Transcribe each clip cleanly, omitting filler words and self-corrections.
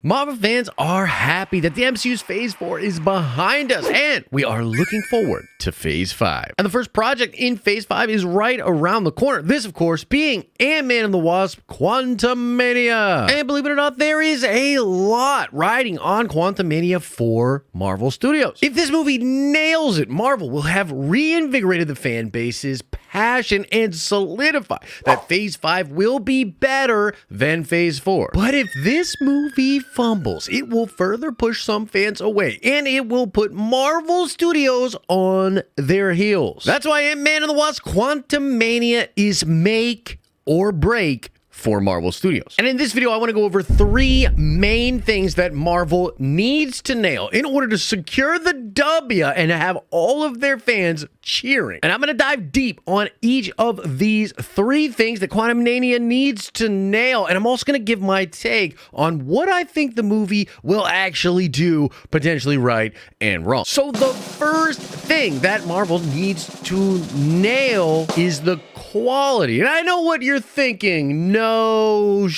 Marvel fans are happy that the MCU's Phase 4 is behind us, and we are looking forward to Phase 5. And the first project in Phase 5 is right around the corner. This, of course, being Ant-Man and the Wasp: Quantumania. And believe it or not, there is a lot riding on Quantumania for Marvel Studios. If this movie nails it, Marvel will have reinvigorated the fan base's passion and solidify that Phase 5 will be better than Phase 4. But if this movie fumbles, it will further push some fans away, and it will put Marvel Studios on their heels. That's why Ant-Man and the Wasp: Quantumania is make or break for Marvel Studios. And in this video, I want to go over three main things that Marvel needs to nail in order to secure the W and have all of their fans cheering. And I'm going to dive deep on each of these three things that Quantumania needs to nail. And I'm also going to give my take on what I think the movie will actually do, potentially right and wrong. So the first thing that Marvel needs to nail is the quality. And I know what you're thinking. No,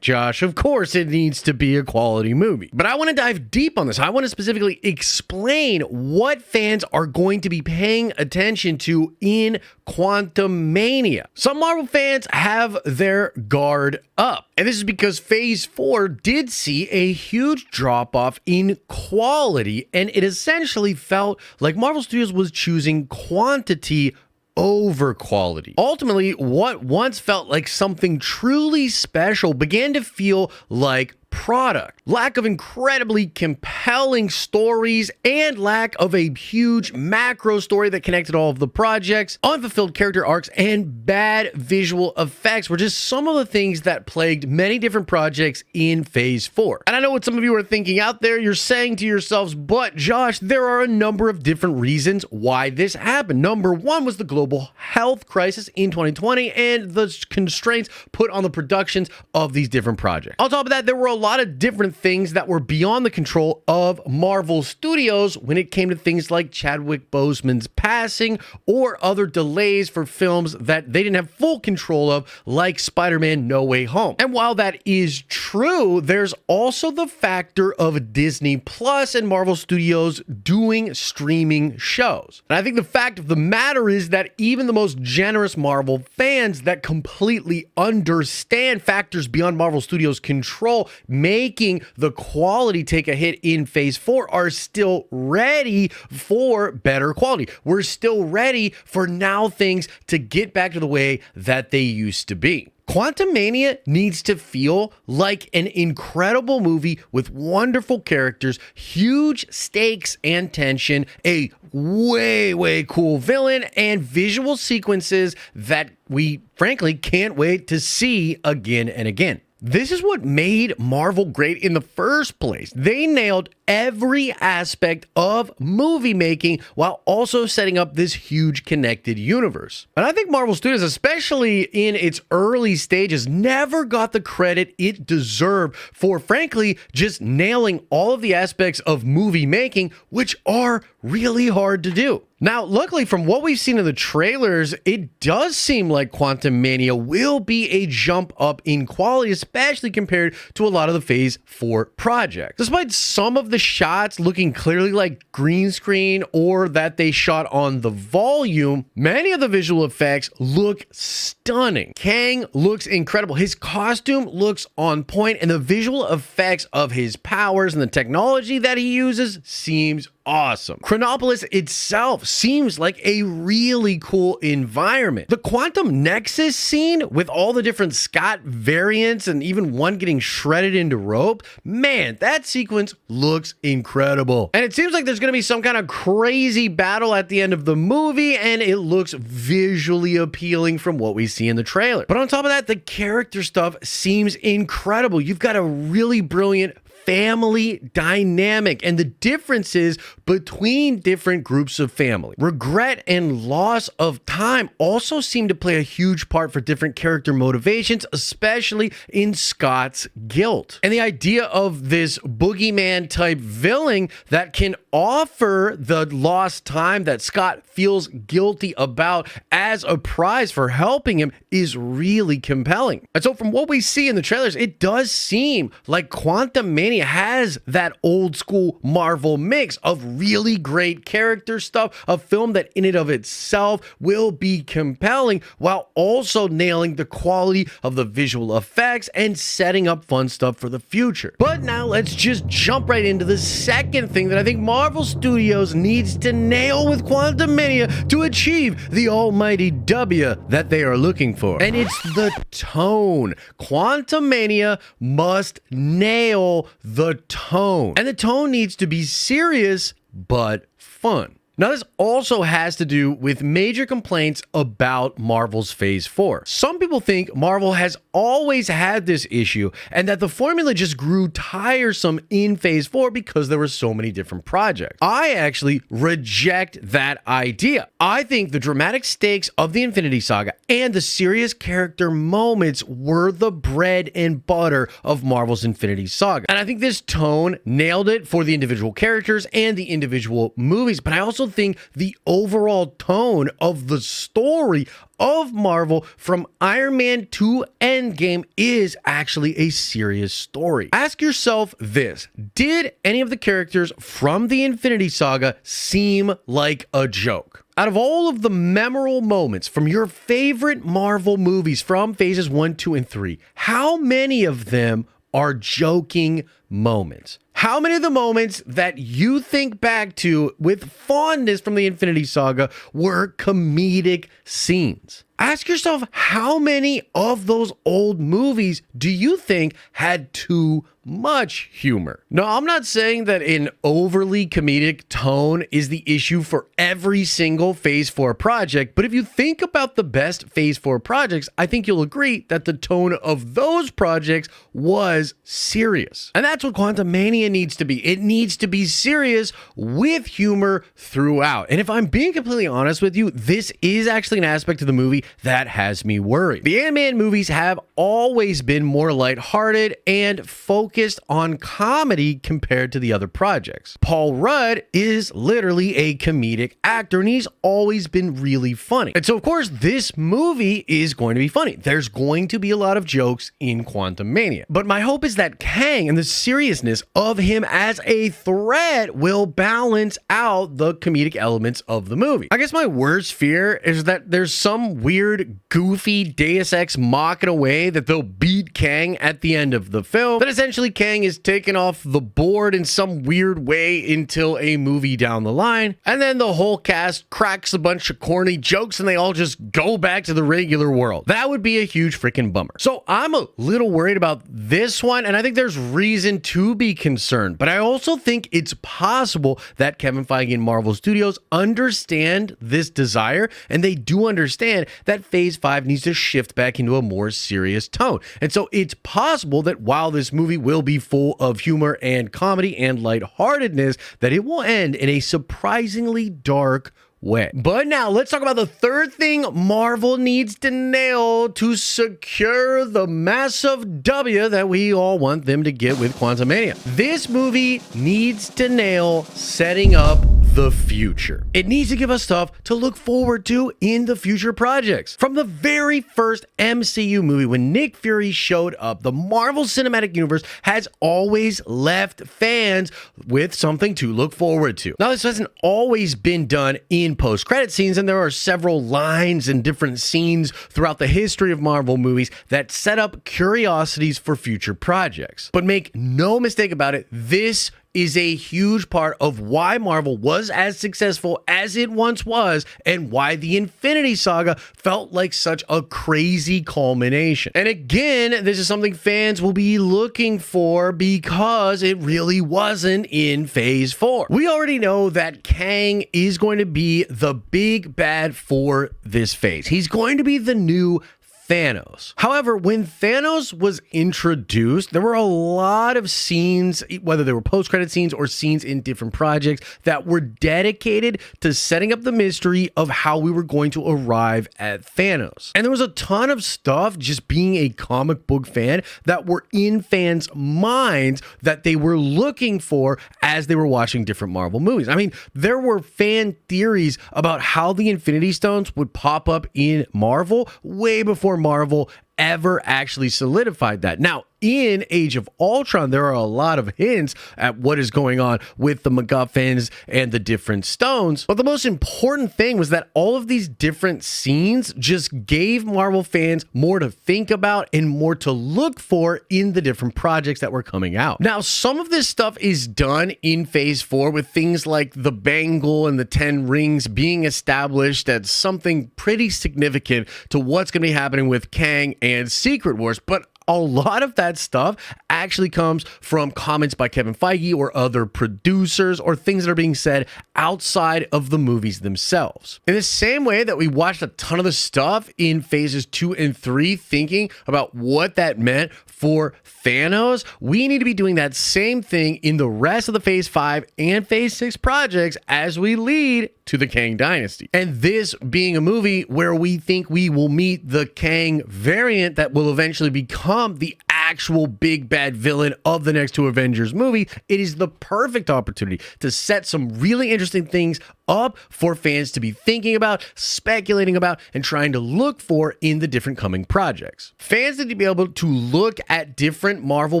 Josh, of course it needs to be a quality movie. But I want to dive deep on this. I want to specifically explain what fans are going to be paying attention to in Quantumania. Some Marvel fans have their guard up. And this is because Phase 4 did see a huge drop-off in quality, and it essentially felt like Marvel Studios was choosing quantity over quality. Ultimately, what once felt like something truly special began to feel like product. Lack of incredibly compelling stories and lack of a huge macro story that connected all of the projects, unfulfilled character arcs, and bad visual effects were just some of the things that plagued many different projects in Phase 4. And I know what some of you are thinking out there. You're saying to yourselves, but Josh, there are a number of different reasons why this happened. Number one was the global health crisis in 2020 and the constraints put on the productions of these different projects. On top of that, there were a lot of different things that were beyond the control of Marvel Studios when it came to things like Chadwick Boseman's passing or other delays for films that they didn't have full control of, like Spider-Man: No Way Home. And while that is true, there's also the factor of Disney Plus and Marvel Studios doing streaming shows. And I think the fact of the matter is that even the most generous Marvel fans that completely understand factors beyond Marvel Studios' control making the quality take a hit in Phase 4 are still ready for better quality. We're still ready for now things to get back to the way that they used to be. Quantumania needs to feel like an incredible movie with wonderful characters, huge stakes and tension, a way cool villain, and visual sequences that we frankly can't wait to see again and again. This is what made Marvel great in the first place. They nailed every aspect of movie making while also setting up this huge connected universe. And I think Marvel Studios, especially in its early stages, never got the credit it deserved for, frankly, just nailing all of the aspects of movie making, which are really hard to do. Now, luckily, from what we've seen in the trailers, it does seem like Quantumania will be a jump up in quality, especially compared to a lot of the Phase 4 projects. Despite some of the shots looking clearly like green screen or that they shot on the volume, many of the visual effects look stunning. Kang looks incredible. His costume looks on point, and the visual effects of his powers and the technology that he uses seems awesome. Chronopolis itself seems like a really cool environment. The Quantum Nexus scene with all the different Scott variants and even one getting shredded into rope, man, that sequence looks incredible. And it seems like there's going to be some kind of crazy battle at the end of the movie, and it looks visually appealing from what we see in the trailer. But on top of that, the character stuff seems incredible. You've got a really brilliant family dynamic and the differences between different groups of family. Regret and loss of time also seem to play a huge part for different character motivations, especially in Scott's guilt. And the idea of this boogeyman type villain that can offer the lost time that Scott feels guilty about as a prize for helping him is really compelling. And so from what we see in the trailers, it does seem like Quantumania Quantumania has that old school Marvel mix of really great character stuff, a film that in and of itself will be compelling while also nailing the quality of the visual effects and setting up fun stuff for the future. But now let's just jump right into the second thing that I think Marvel Studios needs to nail with Quantumania to achieve the almighty W that they are looking for. And it's the tone. Quantumania must nail the tone. And the tone needs to be serious but fun. Now, this also has to do with major complaints about Marvel's Phase 4. Some people think Marvel has always had this issue and that the formula just grew tiresome in Phase 4 because there were so many different projects. I actually reject that idea. I think the dramatic stakes of the Infinity Saga and the serious character moments were the bread and butter of Marvel's Infinity Saga. And I think this tone nailed it for the individual characters and the individual movies, but I also think the overall tone of the story of Marvel from Iron Man to Endgame is actually a serious story. Ask yourself this: did any of the characters from the Infinity Saga seem like a joke? Out of all of the memorable moments from your favorite Marvel movies from phases 1, 2, and 3, how many of them are joking moments? How many of the moments that you think back to with fondness from the Infinity Saga were comedic scenes? Ask yourself, how many of those old movies do you think had too much humor? No, I'm not saying that an overly comedic tone is the issue for every single Phase 4 project, but if you think about the best Phase 4 projects, I think you'll agree that the tone of those projects was serious. And that's what Quantumania needs to be. It needs to be serious with humor throughout. And if I'm being completely honest with you, this is actually an aspect of the movie that has me worried. The Ant-Man movies have always been more lighthearted and focused on comedy compared to the other projects. Paul Rudd is literally a comedic actor, and he's always been really funny. And so, of course, this movie is going to be funny. There's going to be a lot of jokes in Quantumania. But my hope is that Kang and the seriousness of him as a threat will balance out the comedic elements of the movie. I guess my worst fear is that there's some weird, goofy Deus Ex Machina way that they'll beat Kang at the end of the film, that essentially Kang is taken off the board in some weird way until a movie down the line, and then the whole cast cracks a bunch of corny jokes and they all just go back to the regular world. That would be a huge freaking bummer. So I'm a little worried about this one, and I think there's reason to be concerned, but I also think it's possible that Kevin Feige and Marvel Studios understand this desire, and they do understand that Phase 5 needs to shift back into a more serious tone. And so it's possible that while this movie will be full of humor and comedy and lightheartedness, that it will end in a surprisingly dark way. But now let's talk about the third thing Marvel needs to nail to secure the massive W that we all want them to get with Quantumania. This movie needs to nail setting up the future. It needs to give us stuff to look forward to in the future projects. From the very first MCU movie, when Nick Fury showed up, the Marvel Cinematic Universe has always left fans with something to look forward to. Now, this hasn't always been done in post-credit scenes, and there are several lines and different scenes throughout the history of Marvel movies that set up curiosities for future projects. But make no mistake about it, this is a huge part of why Marvel was as successful as it once was, and why the Infinity Saga felt like such a crazy culmination. And again, this is something fans will be looking for because it really wasn't in Phase 4. We already know that Kang is going to be the big bad for this phase. He's going to be the new Thanos. However, when Thanos was introduced, there were a lot of scenes, whether they were post-credit scenes or scenes in different projects, that were dedicated to setting up the mystery of how we were going to arrive at Thanos. And there was a ton of stuff, just being a comic book fan, that were in fans' minds that they were looking for as they were watching different Marvel movies. I mean, there were fan theories about how the Infinity Stones would pop up in Marvel way before Marvel ever actually solidified that. Now, in Age of Ultron, there are a lot of hints at what is going on with the MacGuffins and the different stones. But the most important thing was that all of these different scenes just gave Marvel fans more to think about and more to look for in the different projects that were coming out. Now, some of this stuff is done in Phase 4 with things like the bangle and the 10 rings being established as something pretty significant to what's going to be happening with Kang and Secret Wars. But a lot of that stuff actually comes from comments by Kevin Feige or other producers or things that are being said outside of the movies themselves. In the same way that we watched a ton of the stuff in Phases 2 and 3 thinking about what that meant for Thanos, we need to be doing that same thing in the rest of the Phase 5 and Phase 6 projects as we lead to the Kang Dynasty. And this being a movie where we think we will meet the Kang variant that will eventually become the actual big bad villain of the next two Avengers movie, it is the perfect opportunity to set some really interesting things up for fans to be thinking about, speculating about, and trying to look for in the different coming projects. Fans need to be able to look at different Marvel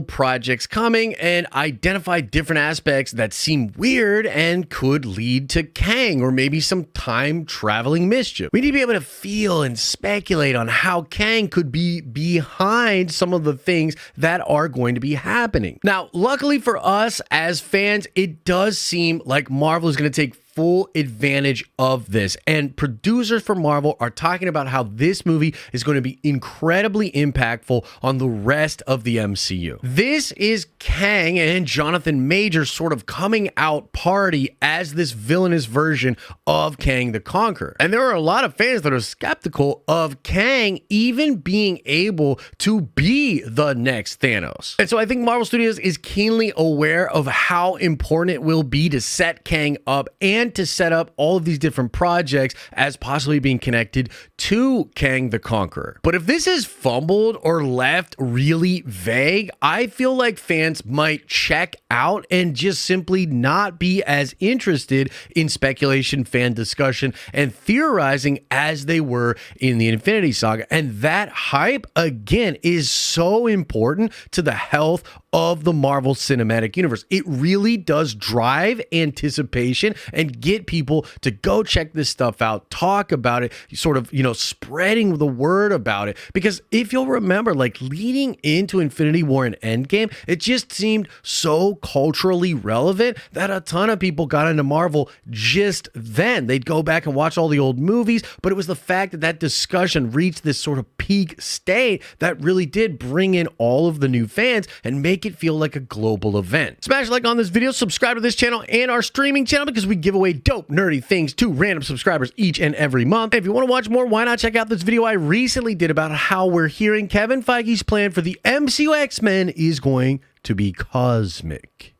projects coming and identify different aspects that seem weird and could lead to Kang or maybe some time traveling mischief. We need to be able to feel and speculate on how Kang could be behind some of the things that are going to be happening. Now, luckily for us as fans, it does seem like Marvel is going to take full advantage of this. And producers for Marvel are talking about how this movie is going to be incredibly impactful on the rest of the MCU. This is Kang and Jonathan Majors sort of coming out party as this villainous version of Kang the Conqueror. And there are a lot of fans that are skeptical of Kang even being able to be the next Thanos. And so I think Marvel Studios is keenly aware of how important it will be to set Kang up and to set up all of these different projects as possibly being connected to Kang the Conqueror. But if this is fumbled or left really vague, I feel like fans might check out and just simply not be as interested in speculation, fan discussion, and theorizing as they were in the Infinity Saga. And that hype, again, is so important to the health of the Marvel Cinematic Universe. It really does drive anticipation and get people to go check this stuff out, talk about it, sort of, spreading the word about it. Because if you'll remember, like leading into Infinity War and Endgame, it just seemed so culturally relevant that a ton of people got into Marvel just then. They'd go back and watch all the old movies, but it was the fact that that discussion reached this sort of peak state that really did bring in all of the new fans and make it feel like a global event. Smash a like on this video, subscribe to this channel and our streaming channel because we give away dope, nerdy things to random subscribers each and every month. And if you want to watch more, why not check out this video I recently did about how we're hearing Kevin Feige's plan for the MCU X-Men is going to be cosmic.